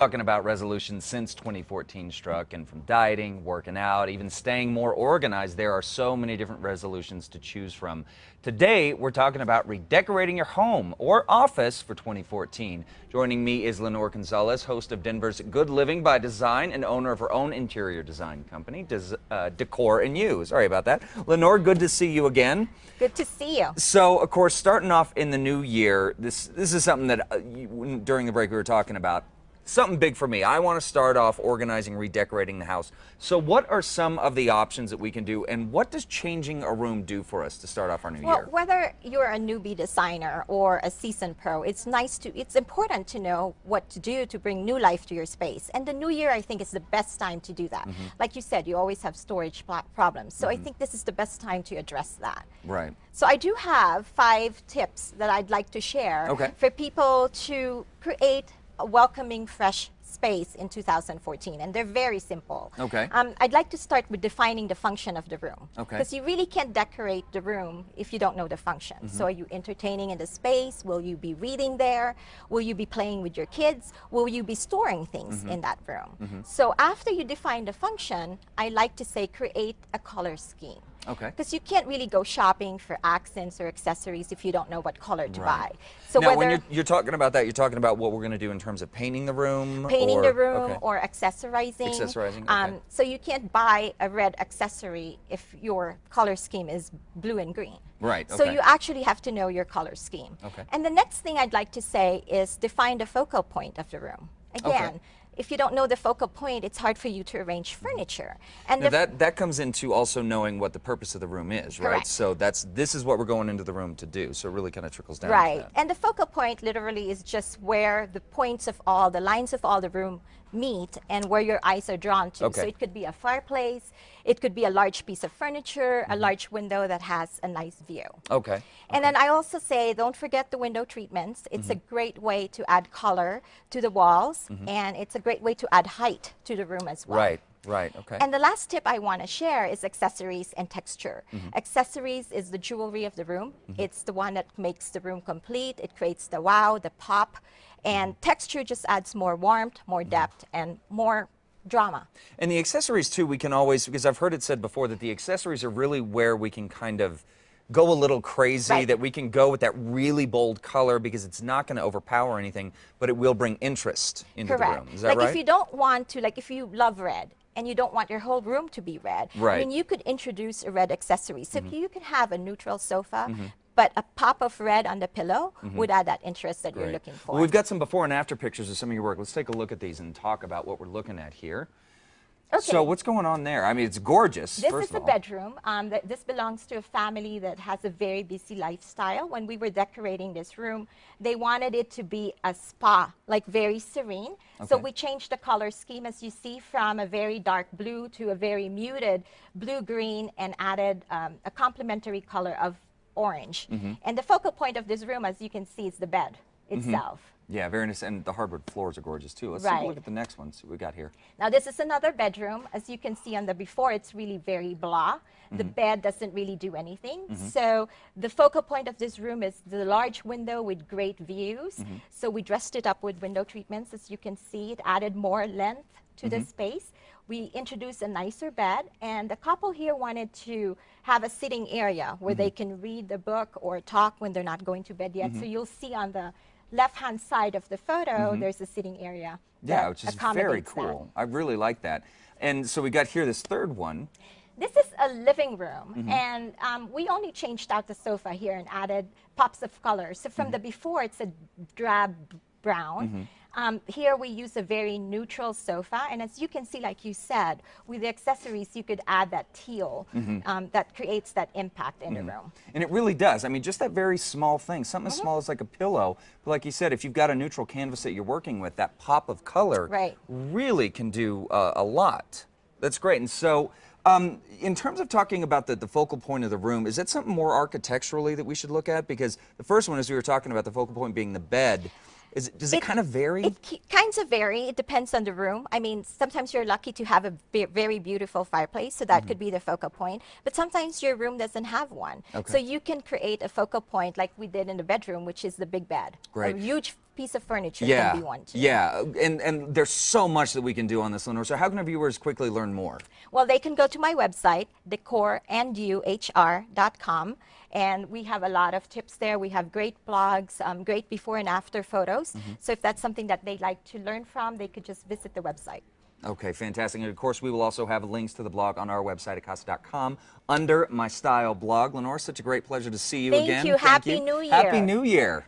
Talking about resolutions since 2014 struck, and from dieting, working out, even staying more organized, there are so many different resolutions to choose from. Today, we're talking about redecorating your home or office for 2014. Joining me is Linnore Gonzales, host of Denver's Good Living by Design and owner of her own interior design company, Decor and You. Sorry about that. Linnore, good to see you again. Good to see you. So, of course, starting off in the new year, this is something that during the break we were talking about. Something big for me. I want to start off organizing, redecorating the house. So what are some of the options that we can do, and what does changing a room do for us to start off our new year? Well, whether you're a newbie designer or a seasoned pro, it's important to know what to do to bring new life to your space. And the new year, I think, is the best time to do that. Like you said, you always have storage problems. So I think this is the best time to address that. Right. So I do have 5 tips that I'd like to share for people to create a welcoming, fresh space in 2014, and they're very simple. Okay. I'd like to start with defining the function of the room. Okay. Because you really can't decorate the room if you don't know the function. So are you entertaining in the space? Will you be reading there? Will you be playing with your kids? Will you be storing things in that room? So after you define the function, I like to say create a color scheme. Okay. Because you can't really go shopping for accents or accessories if you don't know what color to buy. So now, when you're talking about that, you're talking about what we're going to do in terms of painting the room? Painting the room or accessorizing. Accessorizing, okay. So you can't buy a red accessory if your color scheme is blue and green. Right, okay. So you actually have to know your color scheme. Okay. And the next thing I'd like to say is define the focal point of the room. Again, if you don't know the focal point, it's hard for you to arrange furniture. And now that comes into also knowing what the purpose of the room is, right? Correct. So this is what we're going into the room to do. So it really kind of trickles down to right. that. And the focal point literally is just where the points of all, the lines of all the room meet and where your eyes are drawn to. Okay. So it could be a fireplace, it could be a large piece of furniture, a large window that has a nice view. Okay. And then I also say, don't forget the window treatments. It's a great way to add color to the walls, and it's a great way to add height to the room as well. Right, right, okay. And the last tip I want to share is accessories and texture. Accessories is the jewelry of the room. It's the one that makes the room complete. It creates the wow, the pop. And texture just adds more warmth, more depth, and more drama. And the accessories too, we can always, because I've heard it said before that the accessories are really where we can kind of go a little crazy, that we can go with that really bold color because it's not going to overpower anything, but it will bring interest into the room. Is that right? Like if you don't want to, like if you love red, and you don't want your whole room to be red, I mean, you could introduce a red accessory. So you can have a neutral sofa, but a pop of red on the pillow would add that interest that you're looking for. Well, we've got some before and after pictures of some of your work. Let's take a look at these and talk about what we're looking at here. Okay. So what's going on there? I mean, it's gorgeous. This is a bedroom. This belongs to a family that has a very busy lifestyle. When we were decorating this room, they wanted it to be a spa, like very serene. So we changed the color scheme, as you see, from a very dark blue to a very muted blue-green, and added a complementary color of orange. And the focal point of this room, as you can see, is the bed itself. Yeah, very nice. And the hardwood floors are gorgeous too. Let's take a look at the next one, see what we got here. Now this is another bedroom. As you can see on the before, it's really very blah. The bed doesn't really do anything. So the focal point of this room is the large window with great views. So we dressed it up with window treatments. As you can see, it added more length to the space. We introduced a nicer bed, and the couple here wanted to have a sitting area where they can read the book or talk when they're not going to bed yet. So you'll see on the left-hand side of the photo, there's a sitting area. Yeah, which is very cool. I really like that. And so we got here this third one. This is a living room, and we only changed out the sofa here and added pops of color. So from the before, it's a drab brown. Here we use a very neutral sofa, and as you can see, like you said, with the accessories you could add that teal that creates that impact in the room. And it really does. I mean, just that very small thing, something as small as like a pillow, but like you said, if you've got a neutral canvas that you're working with, that pop of color really can do a lot. That's great. And so in terms of talking about the focal point of the room, is that something more architecturally that we should look at? Because the first one, as we were talking about, the focal point being the bed, does it kind of vary? It kinds of vary. It depends on the room. I mean, sometimes you're lucky to have a very beautiful fireplace, so that could be the focal point. But sometimes your room doesn't have one. So you can create a focal point like we did in the bedroom, which is the big bed. Great. A huge piece of furniture Yeah, can be one too. yeah, and there's so much that we can do on this, Linnore. So how can our viewers quickly learn more? Well, they can go to my website, decorandyouhr.com, and we have a lot of tips there. We have great blogs, great before and after photos. So if that's something that they'd like to learn from, they could just visit the website. Okay, fantastic. And of course, we will also have links to the blog on our website at casa.com under My Style blog. Linnore, such a great pleasure to see you again. Thank you. Happy New Year. Happy New Year.